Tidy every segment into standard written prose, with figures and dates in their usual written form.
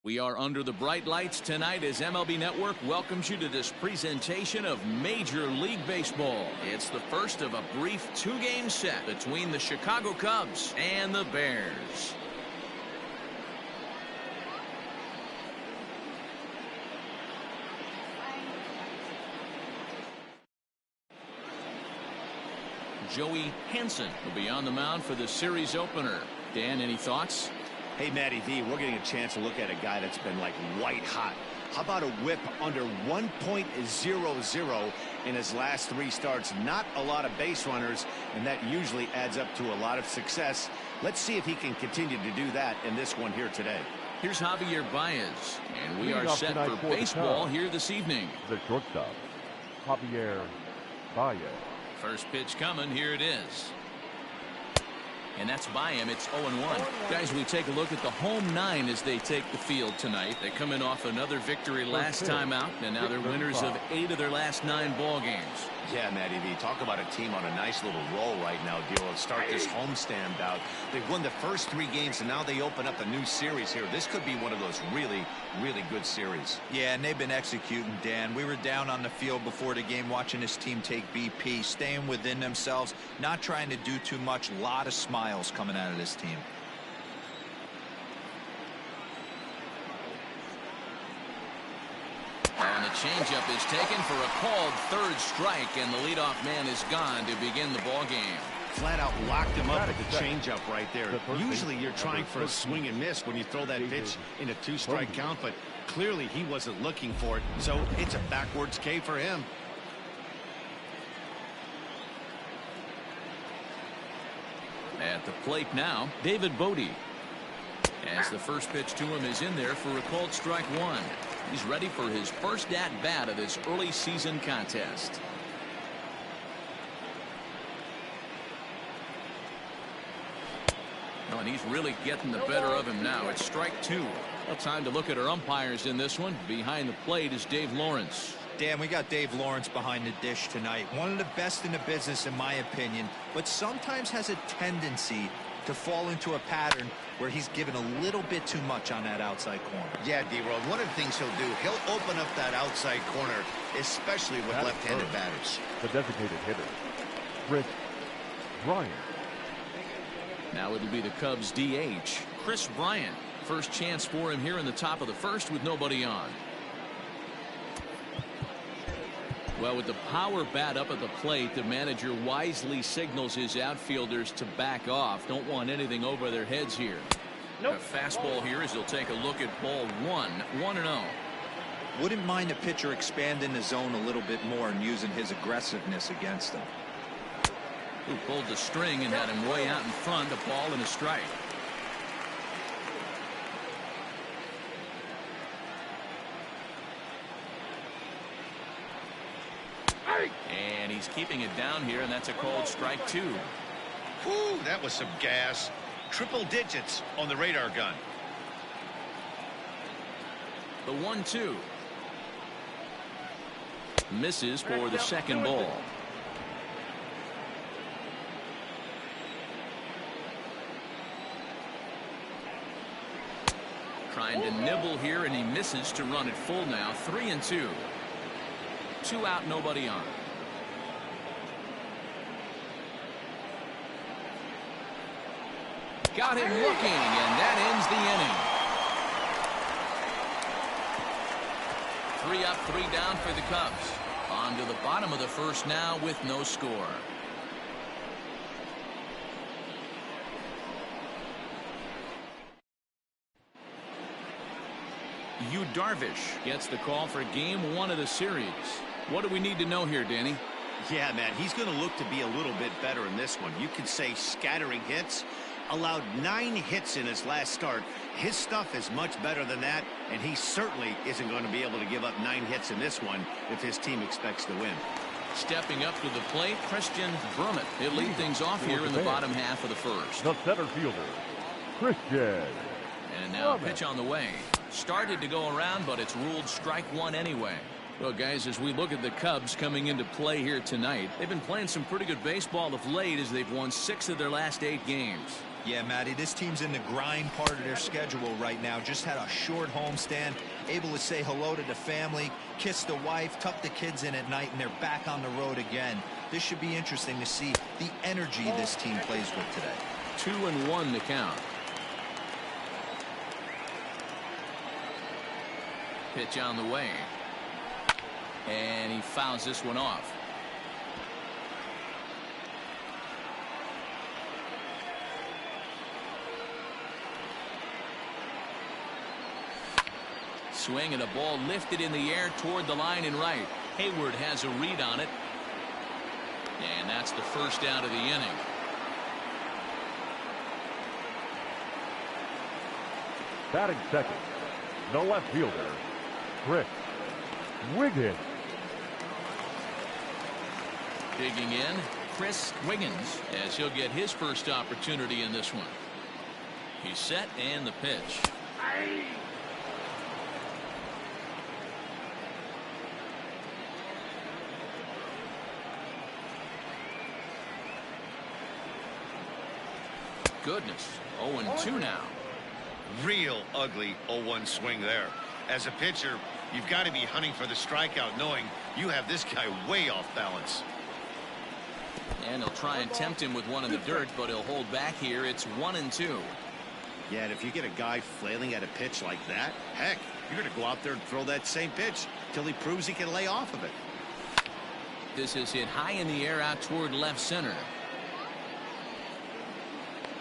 We are under the bright lights tonight as MLB Network welcomes you to this presentation of Major League Baseball. It's the first of a brief two-game set between the Chicago Cubs and the Bears. Joey Hansen will be on the mound for the series opener. Dan, any thoughts? Hey, Matty V, we're getting a chance to look at a guy that's been like white hot. How about a whip under 1.00 in his last 3 starts? Not a lot of base runners, and that usually adds up to a lot of success. Let's see if he can continue to do that in this one here today. Here's Javier Baez, and we are set for baseball here this evening. The shortstop, Javier Baez. First pitch coming. Here it is. And that's by him. It's 0-1. Guys, we take a look at the home 9 as they take the field tonight. They come in off another victory last time out, and now they're winners of 8 of their last 9 ball games. Yeah, Matty V, talk about a team on a nice little roll right now, Deal. Start this homestand out. They've won the first 3 games, and now they open up a new series here. This could be one of those really, really good series. Yeah, and they've been executing, Dan. We were down on the field before the game watching this team take BP, staying within themselves, not trying to do too much. A lot of smiles coming out of this team. And the changeup is taken for a called third strike, and the leadoff man is gone to begin the ball game. Flat out locked him up with the changeup right there. Usually you're trying for a swing and miss when you throw that pitch in a 2-strike count, but clearly he wasn't looking for it, so it's a backwards K for him. At the plate now, David Bodie. As the first pitch to him is in there for a called strike 1. He's ready for his first at-bat of this early season contest. Oh, and he's really getting the better of him now. It's strike 2. Well, time to look at our umpires in this one. Behind the plate is Dave Lawrence. Dan, we got Dave Lawrence behind the dish tonight. One of the best in the business, in my opinion, but sometimes has a tendency to fall into a pattern where he's given a little bit too much on that outside corner. Yeah, D-Roll, one of the things he'll do, he'll open up that outside corner, especially with left-handed batters. The designated hitter, Chris Bryant. Now it'll be the Cubs DH, Chris Bryant. First chance for him here in the top of the first with nobody on. Well, with the power bat up at the plate, the manager wisely signals his outfielders to back off. Don't want anything over their heads here. A fastball here as he'll take a look at ball 1, 1-0. Wouldn't mind the pitcher expanding the zone a little bit more and using his aggressiveness against them. Who pulled the string and had him way out in front, a ball and a strike. And he's keeping it down here, and that's a called strike 2. Whew, that was some gas. Triple digits on the radar gun. The 1-2. Misses for the second ball. Trying to nibble here, and he misses to run it full now. 3-2. 2 out, nobody on. Got him looking, and that ends the inning. 3 up, 3 down for the Cubs. On to the bottom of the first now with no score. Yu Darvish gets the call for game 1 of the series. What do we need to know here, Danny? Yeah, man, he's going to look to be a little bit better in this one. You could say scattering hits. Allowed 9 hits in his last start. His stuff is much better than that, and he certainly isn't going to be able to give up 9 hits in this one if his team expects to win. Stepping up to the plate, Christian Brummett. He'll lead things off here in the bottom half of the first. The center fielder, Christian. And now a pitch on the way. Started to go around, but it's ruled strike 1 anyway. Well, guys, as we look at the Cubs coming into play here tonight, they've been playing some pretty good baseball of late as they've won 6 of their last 8 games. Yeah, Matty, this team's in the grind part of their schedule right now. Just had a short homestand, able to say hello to the family, kiss the wife, tuck the kids in at night, and they're back on the road again. This should be interesting to see the energy this team plays with today. 2-1 to count. Pitch on the way. And he fouls this one off. Swing and a ball lifted in the air toward the line and right. Hayward has a read on it. And that's the first out of the inning. Batting second, the left fielder, Chris Wiggins. Digging in, Chris Wiggins, as he'll get his first opportunity in this one. He's set and the pitch. Goodness, 0-2 now. Real ugly 0-1 swing there. As a pitcher, you've got to be hunting for the strikeout, knowing you have this guy way off balance. And he'll try and tempt him with one in the dirt, but he'll hold back here. It's 1-2. Yeah, and if you get a guy flailing at a pitch like that, heck, you're going to go out there and throw that same pitch till he proves he can lay off of it. This is hit high in the air out toward left center.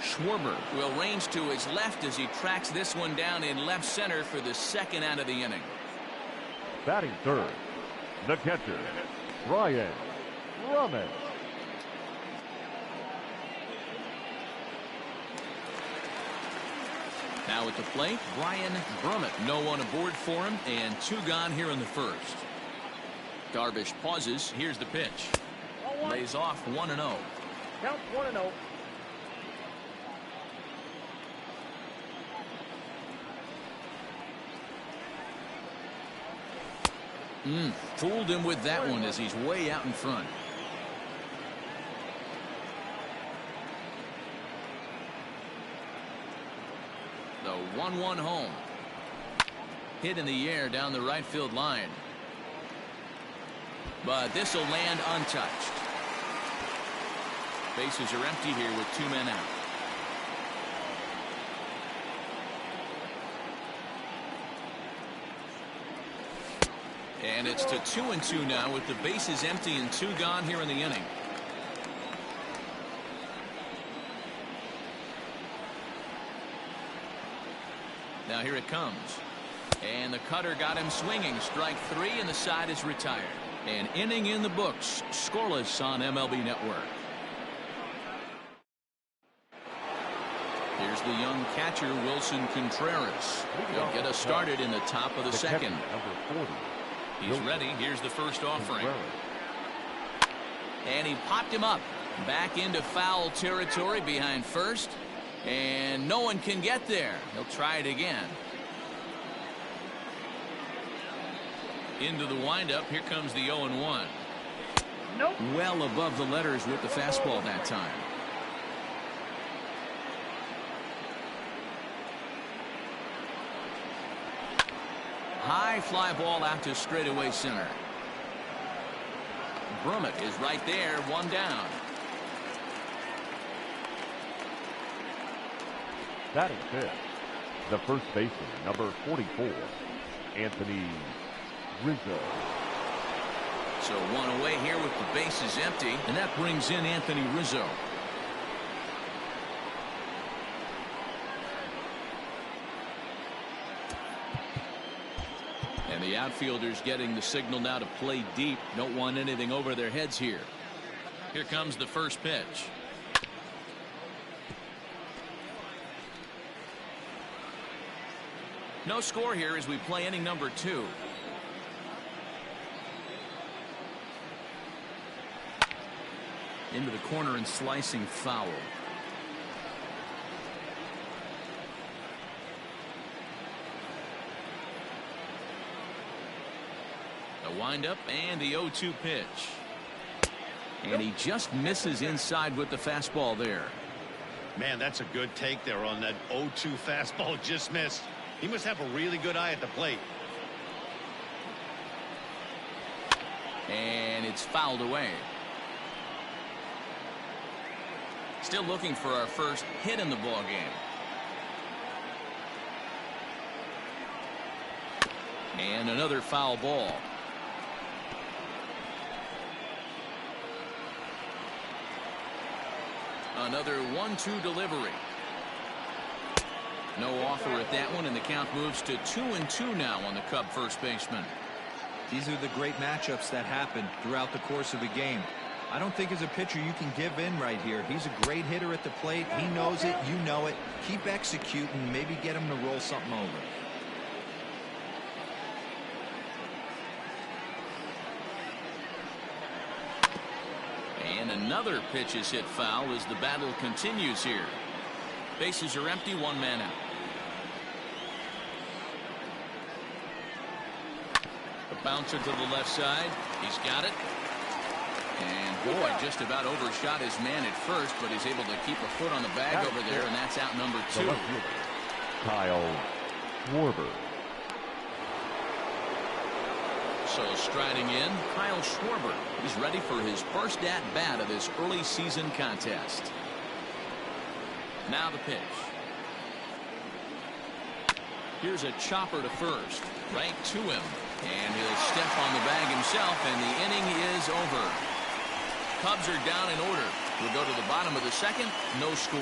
Schwarber will range to his left as he tracks this one down in left center for the second out of the inning. Batting third, the catcher, Brian Drummond. Now at the plate, Brian Drummond. No one aboard for him, and 2 gone here in the first. Darvish pauses. Here's the pitch. Lays off 1-0. Count 1-0. Fooled him with that one as he's way out in front. The 1-1 home. Hit in the air down the right field line. But this will land untouched. Bases are empty here with 2 men out. And it's to 2-2 now with the bases empty and 2 gone here in the inning. Now here it comes. And the cutter got him swinging. Strike 3 and the side is retired. An inning in the books. Scoreless on MLB Network. Here's the young catcher, Wilson Contreras. He'll get us started in the top of the second. Number 40. He's ready. Here's the first offering. And he popped him up. Back into foul territory behind first. And no one can get there. He'll try it again. Into the windup. Here comes the 0-1. Nope. Well above the letters with the fastball that time. High fly ball out to straightaway center. Brummett is right there, 1 down. Batting fifth, the first baseman, number 44, Anthony Rizzo. So 1 away here with the bases empty, and that brings in Anthony Rizzo. And the outfielders getting the signal now to play deep. Don't want anything over their heads here. Here comes the first pitch. No score here as we play inning number 2. Into the corner and slicing foul. The windup and the 0-2 pitch. And he just misses inside with the fastball there. Man, that's a good take there on that 0-2 fastball just missed. He must have a really good eye at the plate. And it's fouled away. Still looking for our first hit in the ball game. And another foul ball. Another 1-2 delivery. No offer at that one, and the count moves to 2-2 now on the Cub first baseman. These are the great matchups that happen throughout the course of a game. I don't think as a pitcher you can give in right here. He's a great hitter at the plate. He knows it. You know it. Keep executing. Maybe get him to roll something over. And another pitch is hit foul as the battle continues here. Bases are empty, one man out. The bouncer to the left side. He's got it. And boy, just about overshot his man at first, but he's able to keep a foot on the bag over there, and that's out number 2. Kyle Schwarber. So striding in, Kyle Schwarber. He's ready for his first at-bat of this early season contest. Now the pitch. Here's a chopper to first. Right to him. And he'll step on the bag himself, and the inning is over. Cubs are down in order. We'll go to the bottom of the second. No score.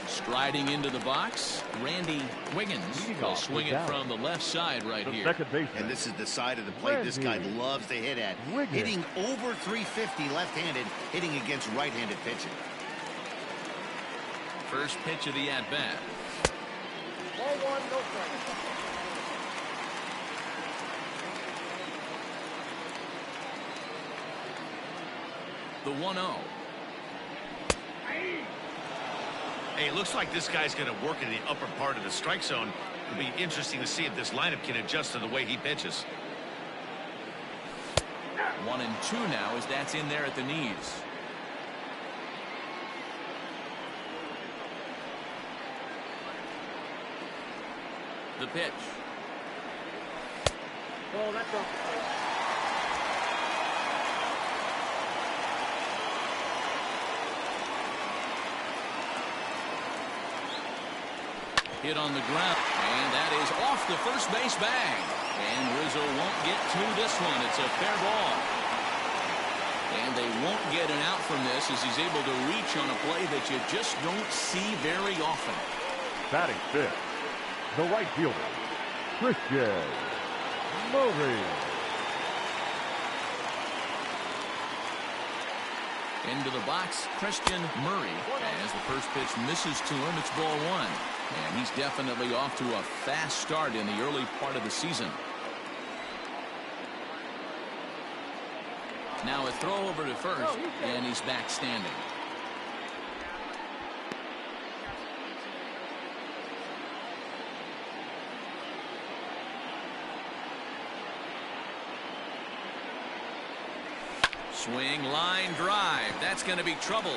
Striding into the box, Randy Wiggins will swing it from the left side right here. And this is the side of the plate this guy loves to hit at. Hitting over 350 left-handed, hitting against right-handed pitching. First pitch of the at-bat. Ball 1, no strike. The 1-0. Hey, it looks like this guy's going to work in the upper part of the strike zone. It'll be interesting to see if this lineup can adjust to the way he pitches. 1-2 now as that's in there at the knees. The pitch. Oh, that's up. Hit on the ground, and that is off the first base bag. And Rizzo won't get to this one. It's a fair ball. And they won't get an out from this as he's able to reach on a play that you just don't see very often. Batting fifth, the right fielder, Christian Murray. Into the box, Christian Murray. As the first pitch misses to him, it's ball 1. And he's definitely off to a fast start in the early part of the season. Now a throw over to first, and he's back standing. Swing, line, drive. That's going to be trouble.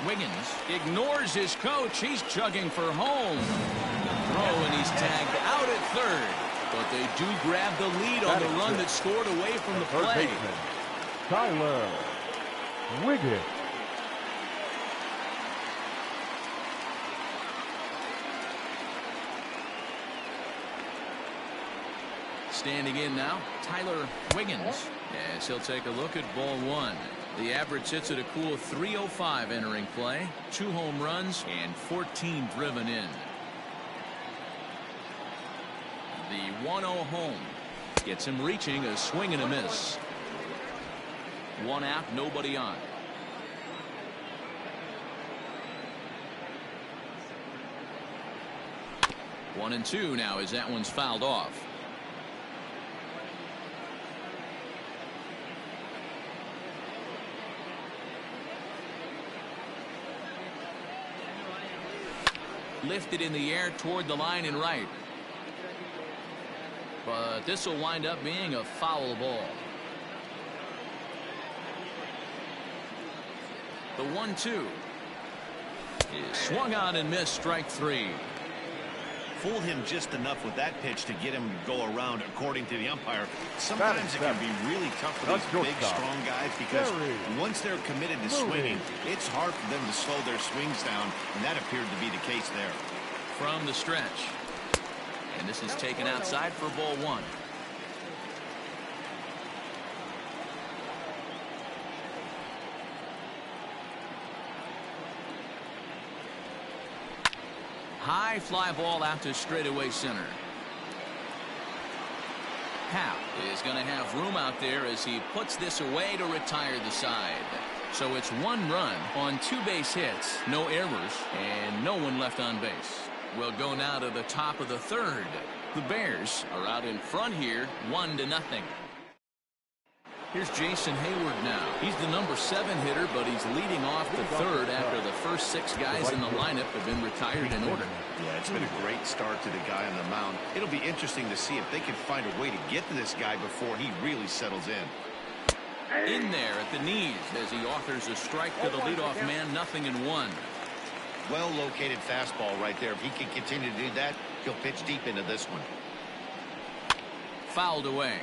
Wiggins ignores his coach. He's chugging for home. Throw, and he's tagged out at third. But they do grab the lead on the run that scored away from the play. Tyler Wiggins. Standing in now, Tyler Wiggins. As he'll take a look at ball 1. The average sits at a cool .305 entering play. 2 home runs and 14 driven in. The 1-0 home gets him reaching, a swing and a miss. 1 out, nobody on. One and two now as that one's fouled off. lifted in the air toward the line and right. But this will wind up being a foul ball. The 1-2 is swung on and missed, strike 3. Fooled him just enough with that pitch to get him to go around, according to the umpire. Sometimes it can be really tough for these big, strong guys because once they're committed to swinging, it's hard for them to slow their swings down, and that appeared to be the case there. From the stretch. And this is taken outside for ball 1. High fly ball out to straightaway center. Happ is going to have room out there as he puts this away to retire the side. So it's 1 run on 2 base hits, no errors, and no one left on base. We'll go now to the top of the 3rd. The Bears are out in front here, 1-0. Here's Jason Hayward now. He's the number 7 hitter, but he's leading off the 3rd after the first 6 guys in the lineup have been retired in order. Yeah, it's been a great start to the guy on the mound. It'll be interesting to see if they can find a way to get to this guy before he really settles in. In there at the knees as he offers a strike to the leadoff man, 0-1. Well-located fastball right there. If he can continue to do that, he'll pitch deep into this one. Fouled away.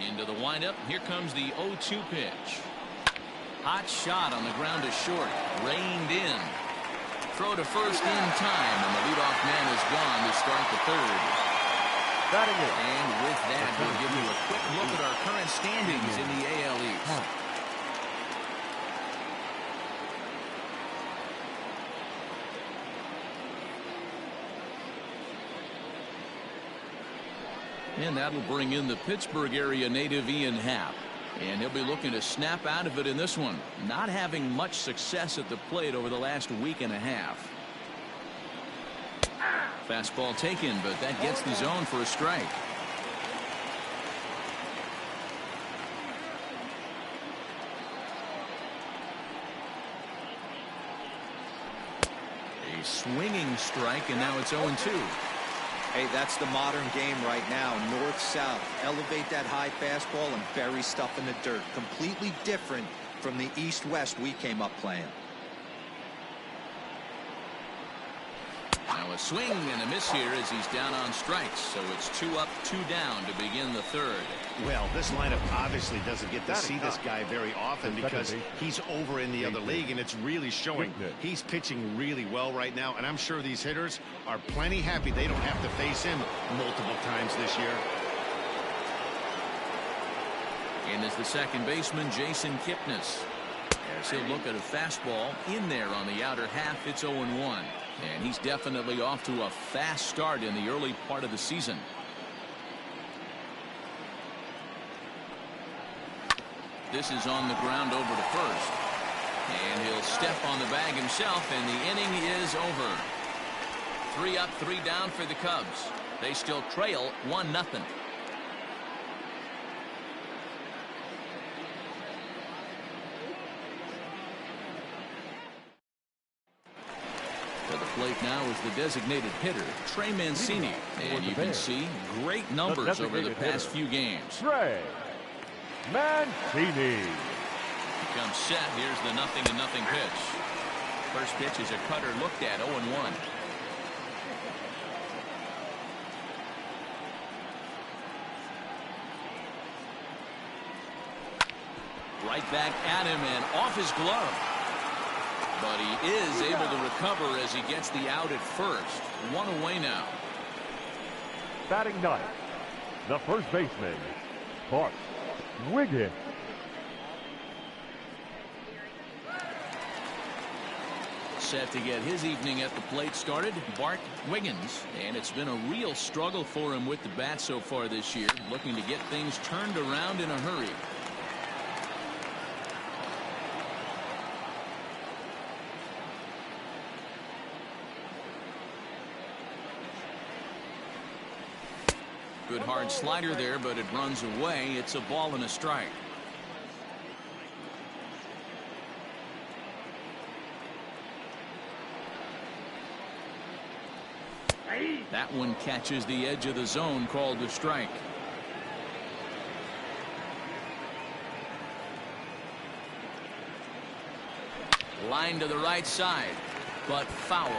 Into the windup. Here comes the 0-2 pitch. Hot shot on the ground to short. Reined in. Throw to first in time, and the leadoff man is gone to start the 3rd. And with that, we'll give you a quick look at our current standings in the AL East. And that'll bring in the Pittsburgh area native Ian Happ. And he'll be looking to snap out of it in this one. Not having much success at the plate over the last week and a half. Fastball taken, but that gets the zone for a strike. A swinging strike, and now it's 0-2. Hey, that's the modern game right now. North-south. Elevate that high fastball and bury stuff in the dirt. Completely different from the east-west we came up playing. Now a swing and a miss here as he's down on strikes. So it's 2 up, 2 down to begin the 3rd. Well, this lineup obviously doesn't get to see this guy very often because he's over in the other league, and it's really showing. He's pitching really well right now, and I'm sure these hitters are plenty happy they don't have to face him multiple times this year. And as the second baseman, Jason Kipnis. As he'll look at a fastball in there on the outer half, it's 0-1. And he's definitely off to a fast start in the early part of the season. This is on the ground over to first. And he'll step on the bag himself, and the inning is over. 3 up, 3 down for the Cubs. They still trail 1-0. To the plate now is the designated hitter, Trey Mancini. And you can see great numbers over the past few games. Trey Mancini. He comes set. Here's the 0-0 pitch. First pitch is a cutter looked at, 0-1. Right back at him and off his glove. But he is able to recover as he gets the out at first. 1 away now. Batting ninth, the first baseman, Bart Wiggins. Set to get his evening at the plate started, Bart Wiggins. And it's been a real struggle for him with the bat so far this year. Looking to get things turned around in a hurry. Good hard slider there, but it runs away. It's a ball and a strike. That one catches the edge of the zone, called a strike. Line to the right side, but foul.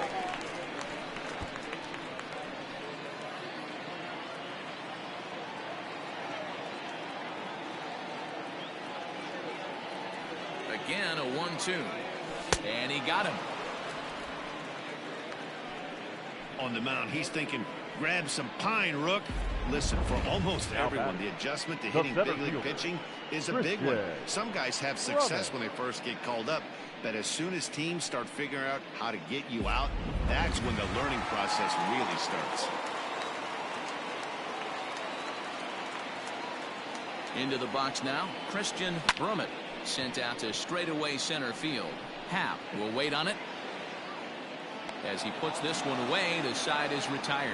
Again, a 1-2. And he got him. On the mound, he's thinking, grab some pine, Rook. Listen, for almost everyone, the adjustment to hitting big league pitching is a big one. Some guys have success when they first get called up, but as soon as teams start figuring out how to get you out, that's when the learning process really starts. Into the box now, Christian Brummett, sent out to straightaway center field. Happ will wait on it. As he puts this one away, the side is retired.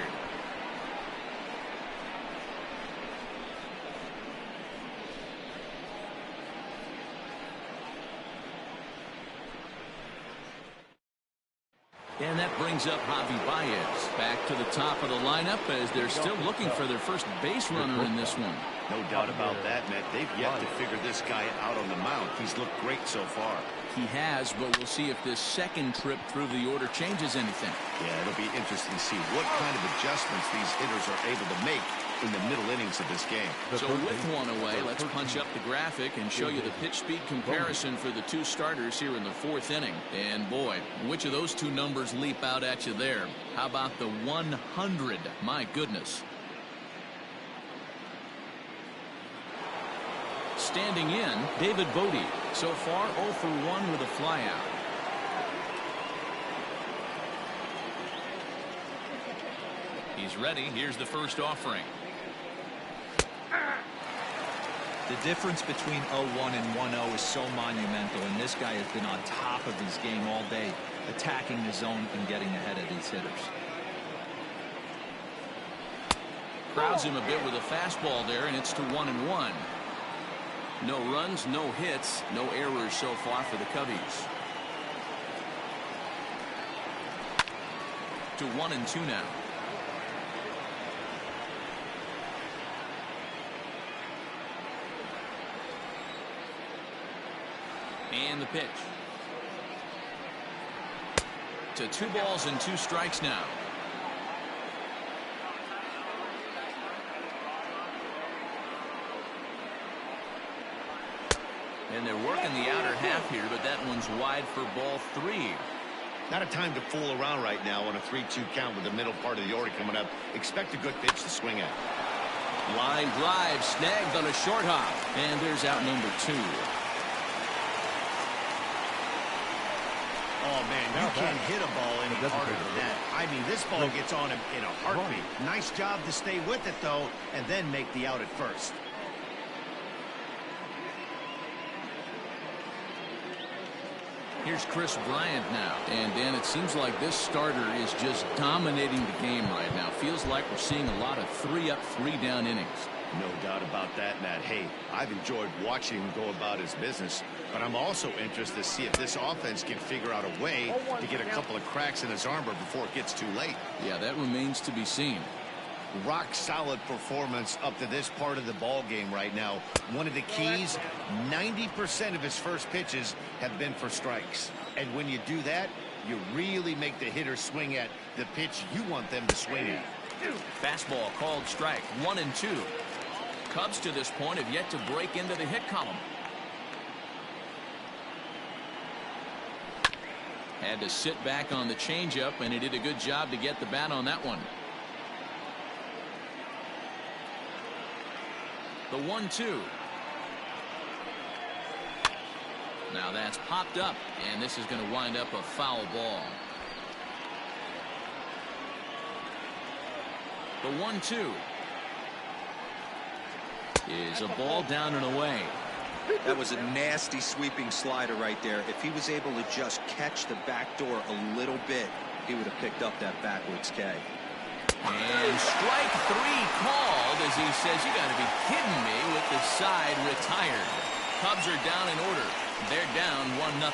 And that brings up Javi Baez back to the top of the lineup as they're still looking for their first base runner in this one. No doubt about that, Matt. They've yet to figure this guy out on the mound. He's looked great so far. He has, but we'll see if this second trip through the order changes anything. Yeah, it'll be interesting to see what kind of adjustments these hitters are able to make in the middle innings of this game. So with one away, let's punch up the graphic and show you the pitch speed comparison for the two starters here in the fourth inning. And boy, which of those two numbers leap out at you there? How about the 100? My goodness. Standing in, David Bodie. So far 0 for 1 with a flyout. He's ready. Here's the first offering. The difference between 0-1 and 1-0 is so monumental, and this guy has been on top of his game all day, attacking the zone and getting ahead of these hitters. Crowds him a bit with a fastball there, and it's to 1-1. No runs, no hits, no errors so far for the Cubbies. To 1-2 now. And the pitch. To 2 balls and 2 strikes now. And they're working the outer half here, but that one's wide for ball 3. Not a time to fool around right now on a 3-2 count with the middle part of the order coming up. Expect a good pitch to swing at. Line drive snagged on a short hop, and there's out number 2. Oh man, you can't hit a ball any harder than that. I mean, this ball gets on him in a heartbeat. Nice job to stay with it though, and then make the out at first. Here's Chris Bryant now. And Dan, it seems like this starter is just dominating the game right now. Feels like we're seeing a lot of 3-up, 3-down innings. No doubt about that, Matt. Hey, I've enjoyed watching him go about his business, but I'm also interested to see if this offense can figure out a way to get a couple of cracks in his armor before it gets too late. Yeah, that remains to be seen. Rock solid performance up to this part of the ball game right now. One of the keys, 90% of his first pitches have been for strikes. And when you do that, you really make the hitter swing at the pitch you want them to swing at. Fastball called strike. 1-2. Cubs to this point have yet to break into the hit column. Had to sit back on the changeup, and he did a good job to get the bat on that one. The 1-2. Now that's popped up, and this is going to wind up a foul ball. The 1-2 is a ball down and away. That was a nasty sweeping slider right there. If he was able to just catch the back door a little bit, he would have picked up that backwards K. And strike three called as he says, you got to be kidding me, with the side retired. Cubs are down in order. They're down 1-0.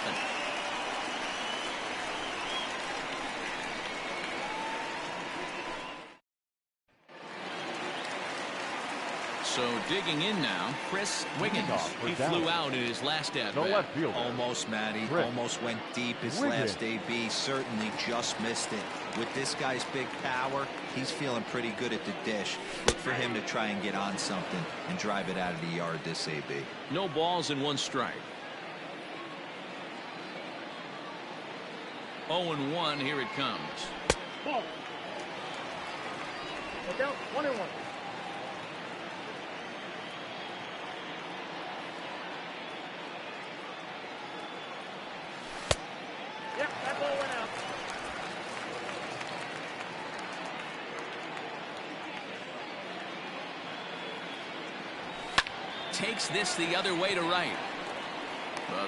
So digging in now, Chris Wiggins. He flew out in his last at bat. Almost, Matty. Almost went deep his last AB. Certainly just missed it. With this guy's big power, he's feeling pretty good at the dish. Look for him to try and get on something and drive it out of the yard this AB. No balls and 1 strike. 0-1, here it comes. Ball. Look out, 1-1. Yep, that ball went out. Takes this the other way to right.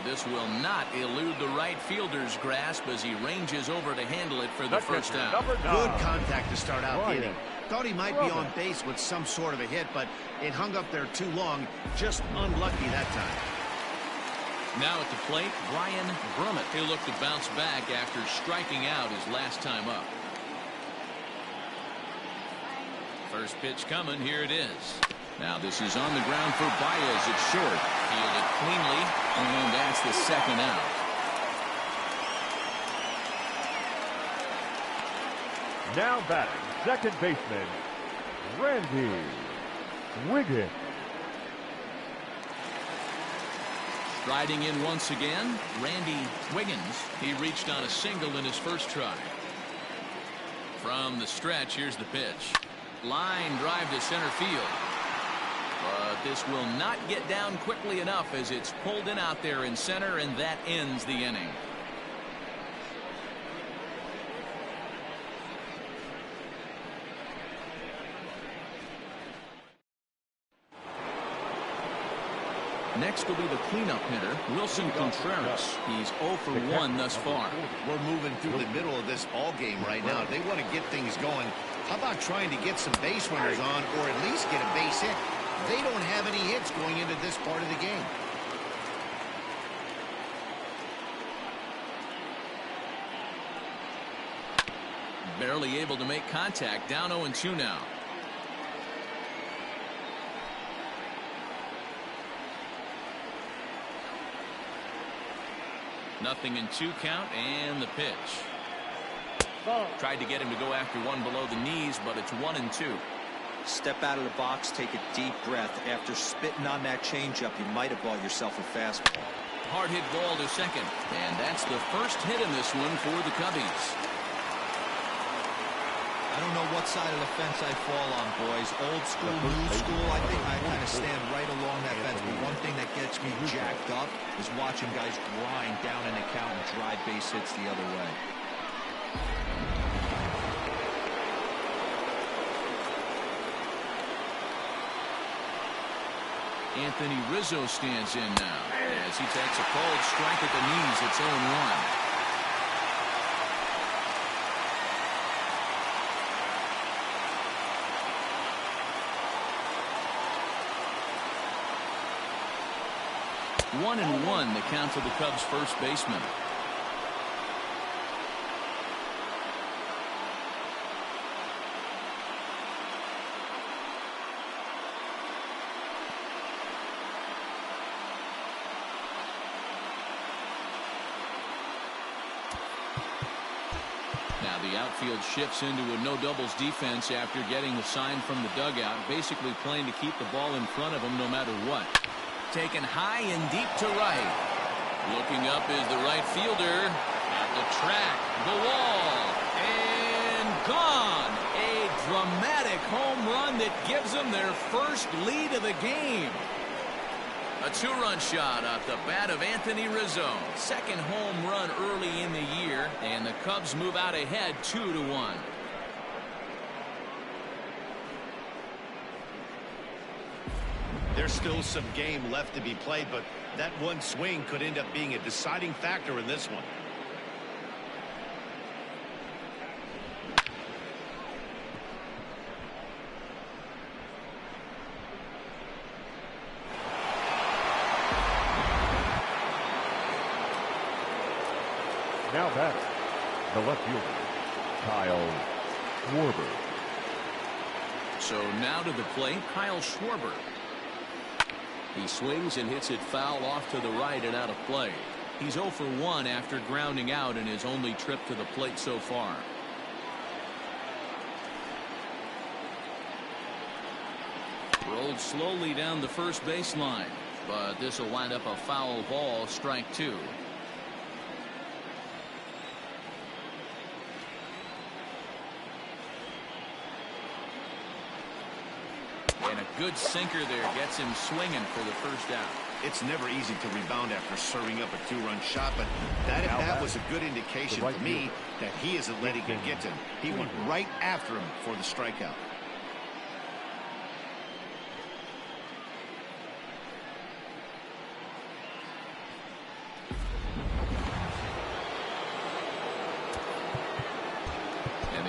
This will not elude the right fielder's grasp as he ranges over to handle it for the first out. Good contact to start out the inning. Thought he might be on base with some sort of a hit, but it hung up there too long. Just unlucky that time. Now at the plate, Brian Brummett. He'll look to bounce back after striking out his last time up. First pitch coming. Here it is. Now this is on the ground for Baez. It's short. Fielded cleanly, and that's the second out. Now batting, second baseman, Randy Wiggins. Striding in once again, Randy Wiggins. He reached on a single in his first try. From the stretch, here's the pitch. Line drive to center field. But this will not get down quickly enough as it's pulled in out there in center, and that ends the inning. Next will be the cleanup hitter, Wilson Contreras. He's 0 for 1 thus far. We're moving through the middle of this ball game right now. They want to get things going. How about trying to get some base runners on, or at least get a base hit? They don't have any hits going into this part of the game. Barely able to make contact. Down 0-2 now. Nothing in 2 count, and the pitch. Tried to get him to go after one below the knees, but it's 1-2. Step out of the box, take a deep breath. After spitting on that changeup, you might have bought yourself a fastball. Hard hit ball to second, and that's the first hit in this one for the Cubbies. I don't know what side of the fence I fall on, boys. Old school, new school. I think I kind of stand right along that fence. But one thing that gets me jacked up is watching guys grind down in the count and drive base hits the other way. Anthony Rizzo stands in now as he takes a cold strike at the knees. It's 0-1. One and one, the count to the Cubs' first baseman. Now the outfield shifts into a no doubles defense after getting the sign from the dugout, basically playing to keep the ball in front of them no matter what. Taken high and deep to right. Looking up is the right fielder. At the track, the wall, and gone. A dramatic home run that gives them their first lead of the game. A 2-run shot off the bat of Anthony Rizzo. Second home run early in the year, and the Cubs move out ahead 2-1. There's still some game left to be played, but that one swing could end up being a deciding factor in this one. Now batting, the left fielder, Kyle Schwarber. So now to the plate, Kyle Schwarber. He swings and hits it foul off to the right and out of play. He's 0 for 1 after grounding out in his only trip to the plate so far. Rolled slowly down the first baseline, but this will wind up a foul ball, strike 2. And a good sinker there gets him swinging for the first out. It's never easy to rebound after serving up a 2-run shot, but that at bat was a good indication for me that he isn't letting it get to him. He went right after him for the strikeout.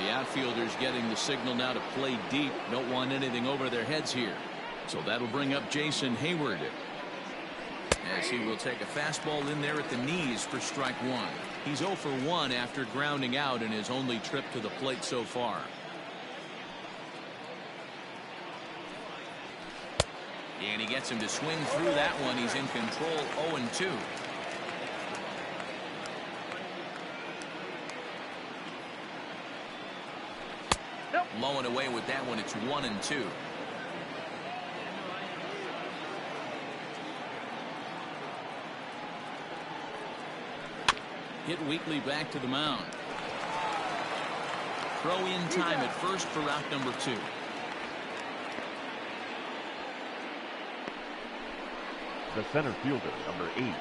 Outfielders getting the signal now to play deep. Don't want anything over their heads here. So that'll bring up Jason Hayward, as he will take a fastball in there at the knees for strike 1. He's 0 for 1 after grounding out in his only trip to the plate so far. And he gets him to swing through that one. He's in control, 0-2. Low and away with that one. It's 1-2. Hit weakly back to the mound. Throw in time at first for out number 2. The center fielder, number 8,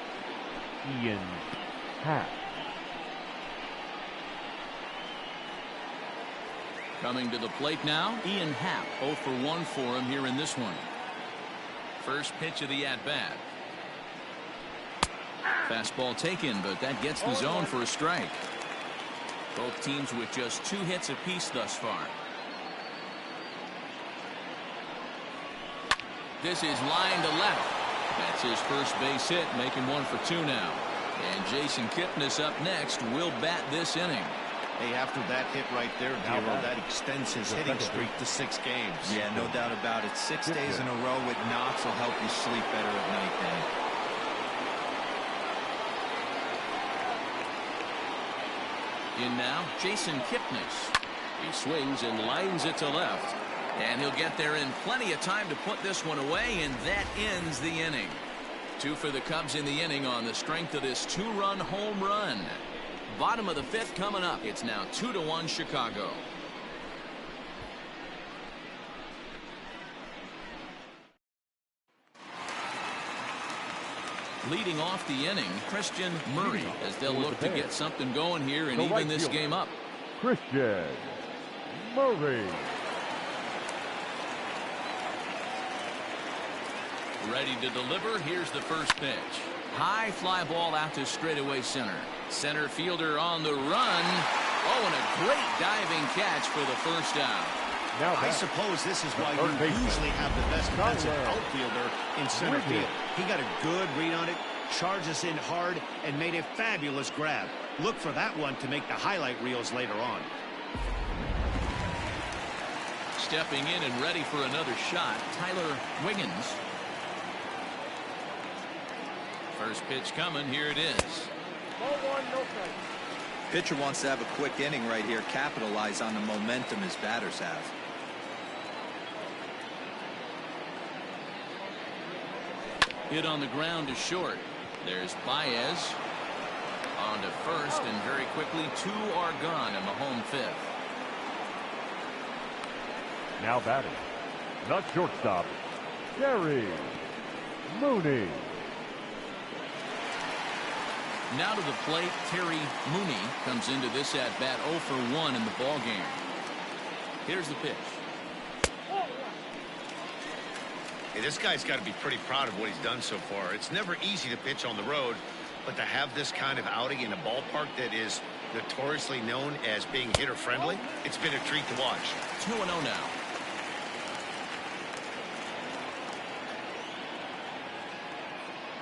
Ian Happ. Coming to the plate now, Ian Happ. 0 for 1 for him here in this one. First pitch of the at-bat. Fastball taken, but that gets the zone for a strike. Both teams with just 2 hits apiece thus far. This is line to left. That's his first base hit, making 1 for 2 now. And Jason Kipnis up next will bat this inning. Hey, after that hit right there, Giro, that extends his hitting streak to 6 games. Yeah, no doubt about it. 6 days in a row with knocks will help you sleep better at night then. In now, Jason Kipnis. He swings and lines it to left. And he'll get there in plenty of time to put this one away, and that ends the inning. 2 for the Cubs in the inning on the strength of this 2-run home run. Bottom of the 5th coming up. It's now 2-1 Chicago. Leading off the inning, Christian Murray, as they'll look to get something going here and even this game up. Christian Murray. Ready to deliver. Here's the first pitch. High fly ball out to straightaway center. Center fielder on the run. Oh, and a great diving catch for the first out. Now I suppose this is why you usually have the best defensive outfielder in center field. He got a good read on it, charges in hard, and made a fabulous grab. Look for that one to make the highlight reels later on. Stepping in and ready for another shot, Tyler Wiggins. First pitch coming. Here it is. Ball 1, no strike. Pitcher wants to have a quick inning right here, capitalize on the momentum his batters have. Hit on the ground to short. There's Baez on to first, and very quickly 2 are gone in the home 5th. Now batting, the shortstop, Gary Mooney. Now to the plate, Terry Mooney comes into this at bat 0 for 1 in the ball game. Here's the pitch. Hey, this guy's got to be pretty proud of what he's done so far. It's never easy to pitch on the road, but to have this kind of outing in a ballpark that is notoriously known as being hitter friendly, it's been a treat to watch. 2-0 now.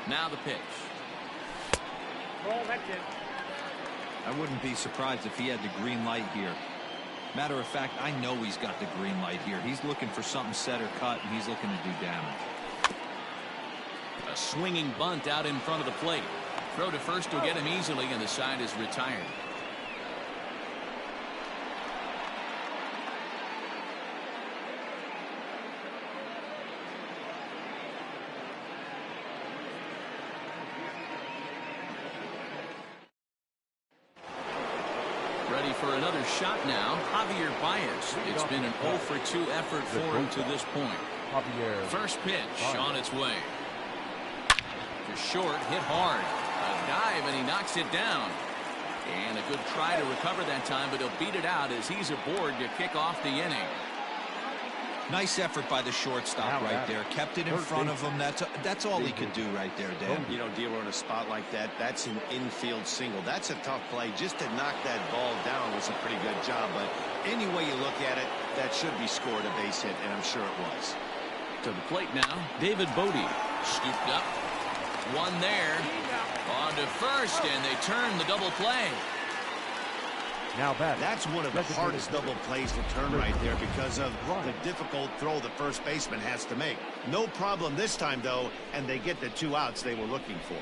Now the pitch. Ball, that's it. I wouldn't be surprised if he had the green light here. Matter of fact, I know he's got the green light here. He's looking for something set or cut, and he's looking to do damage. A swinging bunt out in front of the plate. Throw to first will get him easily, and the side is retired. Ready for another shot now. Javier Baez. It's been an 0 for 2 effort for him to this point. First pitch on its way. To short, hit hard. A dive, and he knocks it down. And a good try to recover that time, but he'll beat it out as he's aboard to kick off the inning. Nice effort by the shortstop right there. Kept it in front of him. That's all he could do right there, Dan. You know, Dealer, in a spot like that, that's an infield single. That's a tough play. Just to knock that ball down was a pretty good job. But any way you look at it, that should be scored a base hit, and I'm sure it was. To the plate now, David Bodie. Scooped up. One there. On to first, and they turn the double play. Now back. That's one of the hardest double plays to turn right there because of the difficult throw the first baseman has to make. No problem this time, though, and they get the 2 outs they were looking for.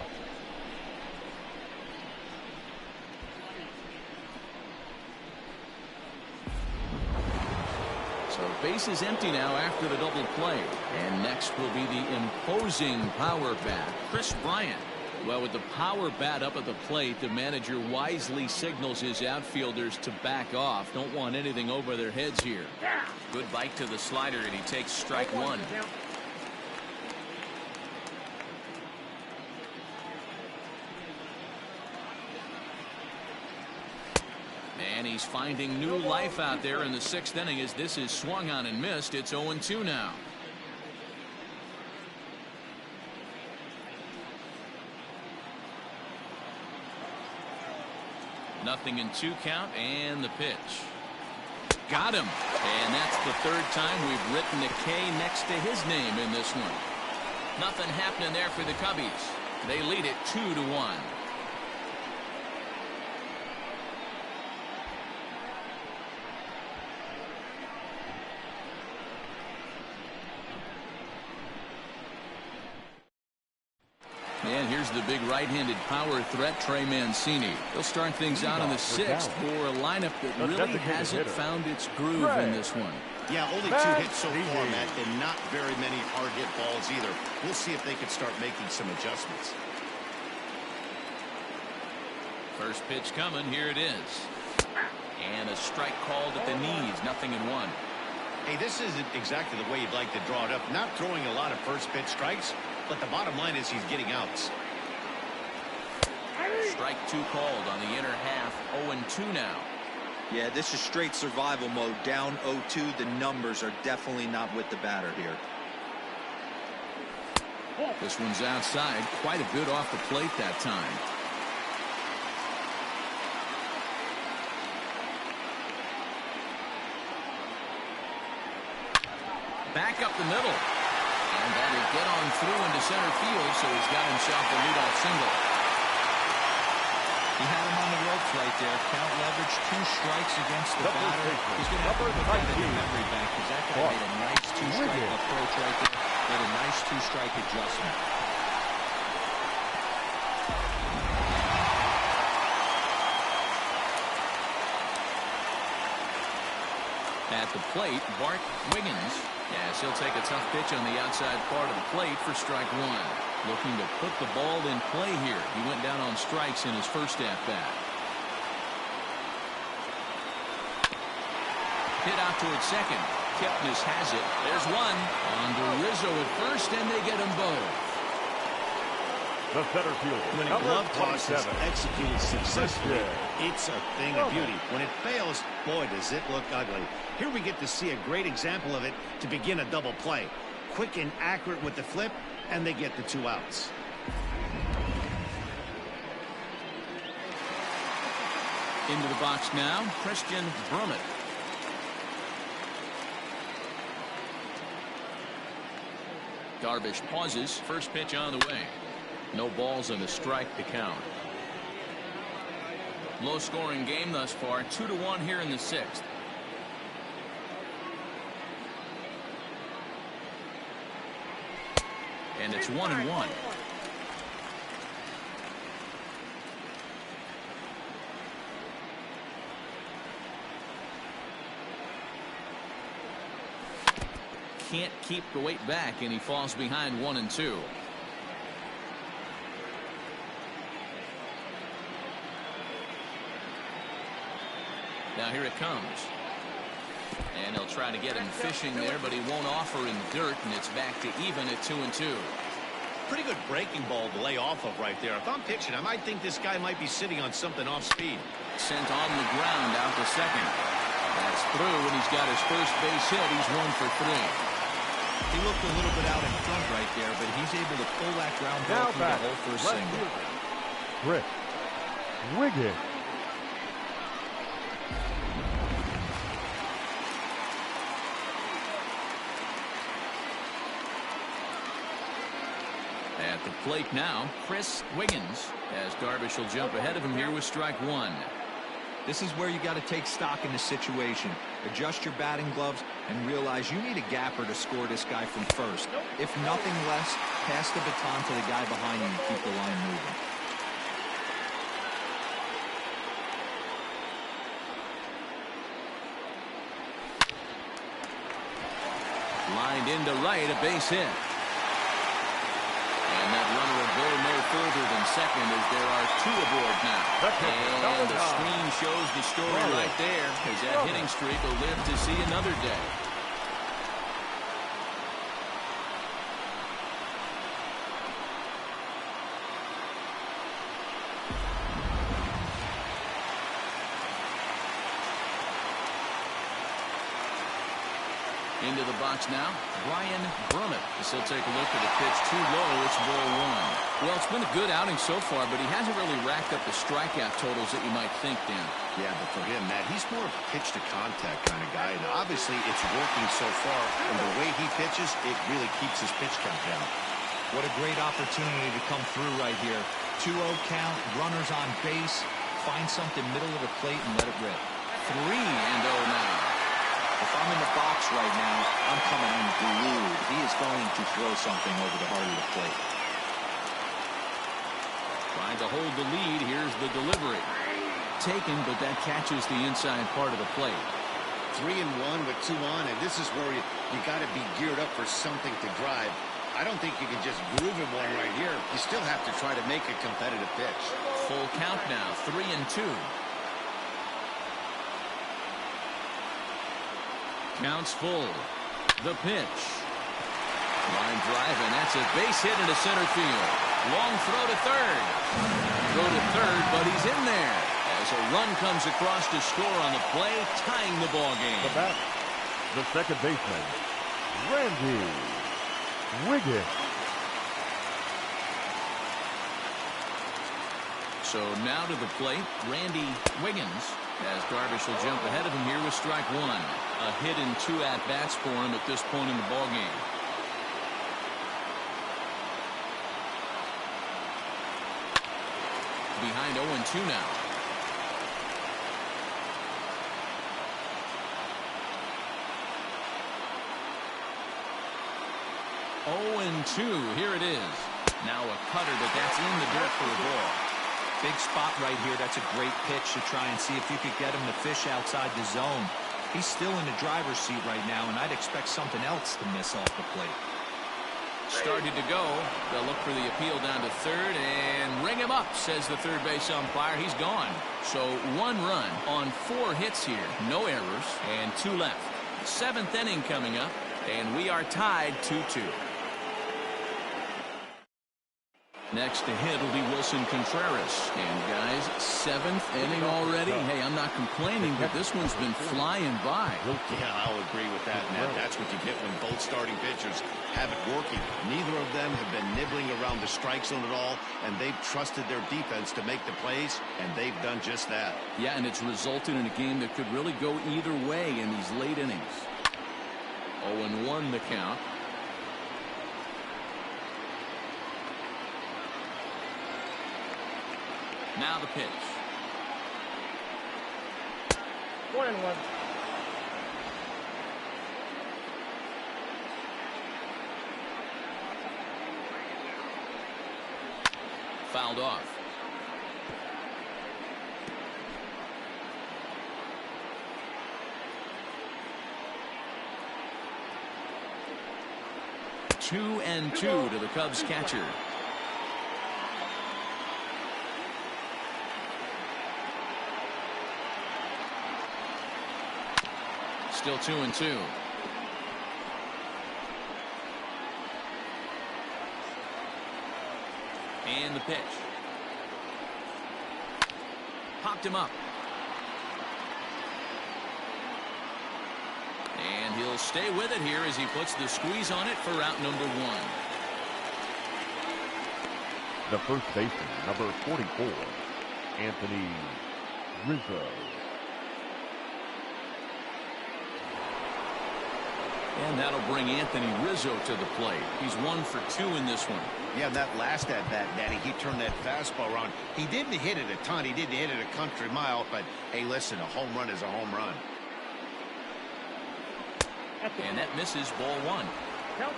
So base is empty now after the double play. And next will be the imposing power bat, Chris Bryant. Well, with the power bat up at the plate, the manager wisely signals his outfielders to back off. Don't want anything over their heads here. Good bite to the slider, and he takes strike one. And he's finding new life out there in the 6th inning as this is swung on and missed. It's 0-2 now. Nothing in 2 count, and the pitch. Got him. And that's the 3rd time we've written a K next to his name in this one. Nothing happening there for the Cubbies. They lead it 2-1. And here's the big right-handed power threat, Trey Mancini. He'll start things out in the 6th for a lineup that really hasn't found its groove in this one. Yeah, only 2 hits so far, Matt, and not very many hard hit balls either. We'll see if they can start making some adjustments. First pitch coming. Here it is. And a strike called at the knees. 0-1. Hey, this isn't exactly the way you'd like to draw it up. Not throwing a lot of first pitch strikes, but the bottom line is he's getting outs. Strike 2 called on the inner half. 0-2 now. Yeah, this is straight survival mode. Down 0-2. The numbers are definitely not with the batter here. This one's outside. Quite a bit off the plate that time. Back up the middle. And that'll get on through into center field, so he's got himself a leadoff single. He had him on the ropes right there. Count leverage, 2 strikes against the batter. He's going to have to put that in the memory bank because that guy made a nice 2-strike approach right there. Made a nice 2-strike adjustment. At the plate, Bart Wiggins. Yes, he'll take a tough pitch on the outside part of the plate for strike 1. Looking to put the ball in play here. He went down on strikes in his first at-bat. Hit out towards second. Kipnis has it. There's one. On to Rizzo at first, and they get them both. The center fielder. When a glove toss is executed successfully, it's a thing of beauty. When it fails, boy, does it look ugly. Here we get to see a great example of it to begin a double play. Quick and accurate with the flip, and they get the 2 outs. Into the box now, Christian Brummett. Darvish pauses. First pitch on the way. No balls and a strike to count. Low scoring game thus far. 2-1 here in the 6th. And it's 1-1. Can't keep the weight back, and he falls behind 1-2. Now here it comes. And he'll try to get him fishing there, but he won't offer in dirt, and it's back to even at 2-2. Pretty good breaking ball to lay off of right there. If I'm pitching, I might think this guy might be sitting on something off speed. Sent on the ground out to second. That's through, and he's got his first base hit. He's 1 for 3. He looked a little bit out in front right there, but he's able to pull that ground ball through the hole for a single. Chris Wiggins. At the plate now, Chris Wiggins, as Darvish will jump ahead of him here with strike 1. This is where you got to take stock in the situation. Adjust your batting gloves and realize you need a gapper to score this guy from first. If nothing less, pass the baton to the guy behind you and keep the line moving. Lined into right, a base hit. And that runner will go no further than second as there are 2 aboard now. And the screen shows the story right there, as that hitting streak will live to see another day. Into the box now, Brian Brummett. As he'll take a look at the pitch too low. It's ball 1. Well, it's been a good outing so far, but he hasn't really racked up the strikeout totals that you might think, Dan. Yeah, but for him, Matt, he's more of a pitch to contact kind of guy. And obviously, it's working so far. And the way he pitches, it really keeps his pitch count down. What a great opportunity to come through right here. 2-0 count, runners on base. Find something middle of the plate and let it rip. 3-0 now. If I'm in the box right now, I'm coming in glued. He is going to throw something over the heart of the plate. Trying to hold the lead. Here's the delivery. Taken, but that catches the inside part of the plate. 3-1 with 2 on, and this is where you got to be geared up for something to drive. I don't think you can just groove him one right here. You still have to try to make a competitive pitch. Full count now, 3-2. Counts full. The pitch. Line drive, and that's a base hit into center field. Long throw to third. Throw to third, but he's in there. As a run comes across to score on the play, tying the ball game. The batter, the second baseman, Randy Wiggins. So now to the plate, Randy Wiggins, as Darvish will jump ahead of him here with strike 1. A hit in 2 at-bats for him at this point in the ball game. Behind 0-2 now. Here it is. Now a cutter, but that's in the dirt for a ball. Big spot right here. That's a great pitch to try and see if you could get him to fish outside the zone. He's still in the driver's seat right now, and I'd expect something else to miss off the plate. Started to go. They'll look for the appeal down to third and ring him up, says the third base umpire. He's gone. So 1 run on 4 hits here. No errors and 2 left. 7th inning coming up, and we are tied 2-2. Next to hit will be Wilson Contreras. And guys, 7th inning already. Hey, I'm not complaining, but this one's been flying by. Yeah, I'll agree with that, Matt. That's what you get when both starting pitchers have it working. Neither of them have been nibbling around the strike zone at all, and they've trusted their defense to make the plays, and they've done just that. Yeah, and it's resulted in a game that could really go either way in these late innings. 0-1 the count. Now the pitch. 1-1. Fouled off. Two and two to the Cubs catcher. Still 2-2. And the pitch. Popped him up. And he'll stay with it here as he puts the squeeze on it for out number one. The first baseman, number 44, Anthony Rizzo. And that'll bring Anthony Rizzo to the plate. He's 1 for 2 in this one. Yeah, that last at bat, Daddy, he turned that fastball around. He didn't hit it a ton. He didn't hit it a country mile. But, hey, listen, a home run is a home run. And that misses, ball one.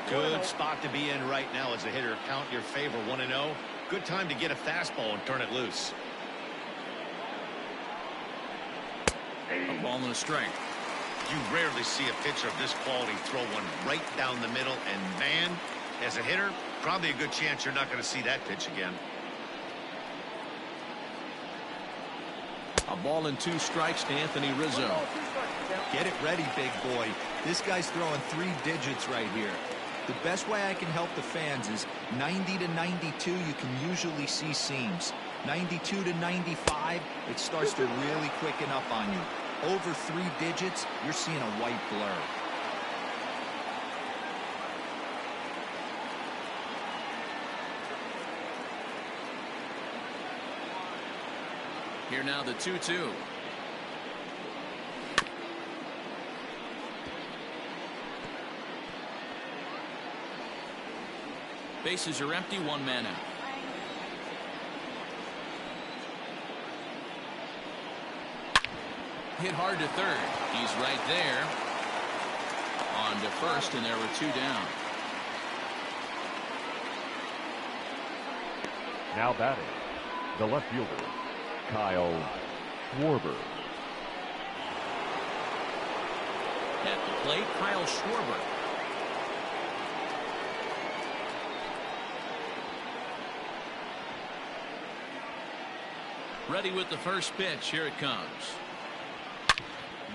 Good spot to be in right now as a hitter. Count your favor, 1-0. Good time to get a fastball and turn it loose. A ball and a strike. You rarely see a pitcher of this quality throw one right down the middle. And, man, as a hitter, probably a good chance you're not going to see that pitch again. A ball and 2 strikes to Anthony Rizzo. Get it ready, big boy. This guy's throwing 3 digits right here. The best way I can help the fans is 90 to 92, you can usually see seams. 92 to 95, it starts to really quicken up on you. Over 3 digits, you're seeing a white blur. Here now the 2-2. Bases are empty, 1 man out. Hit hard to third. He's right there. On to first, and there were 2 down. Now batting, the left fielder, Kyle Schwarber. At the plate, Kyle Schwarber. Ready with the first pitch. Here it comes.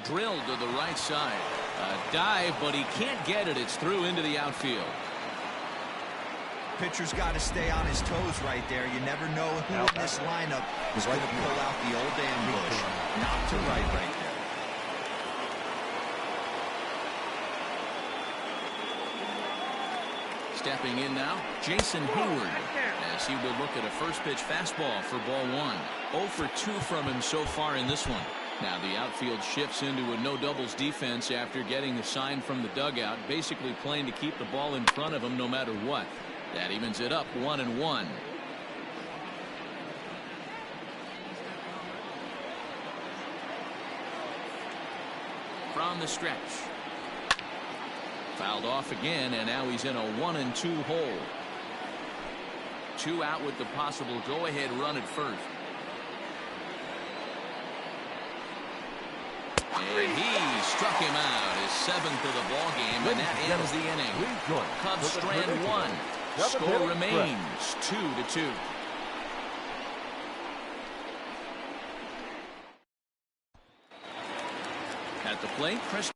Drilled to the right side. A dive, but he can't get it. It's through into the outfield. Pitcher's got to stay on his toes right there. You never know who in this lineup is going to pull out the old ambush. Not to right there. Stepping in now, Jason Hayward, as he will look at a first pitch fastball for ball 1. 0 for 2 from him so far in this one. Now the outfield shifts into a no doubles defense after getting the sign from the dugout, basically playing to keep the ball in front of him no matter what. That evens it up 1-1. From the stretch. Fouled off again, and now he's in a 1-2 hole. 2 out with the possible go-ahead run at first. And he struck him out, his 7th of the ball game, and that ends the inning. Cubs strand 1. Score remains 2-2. At the plate, Chris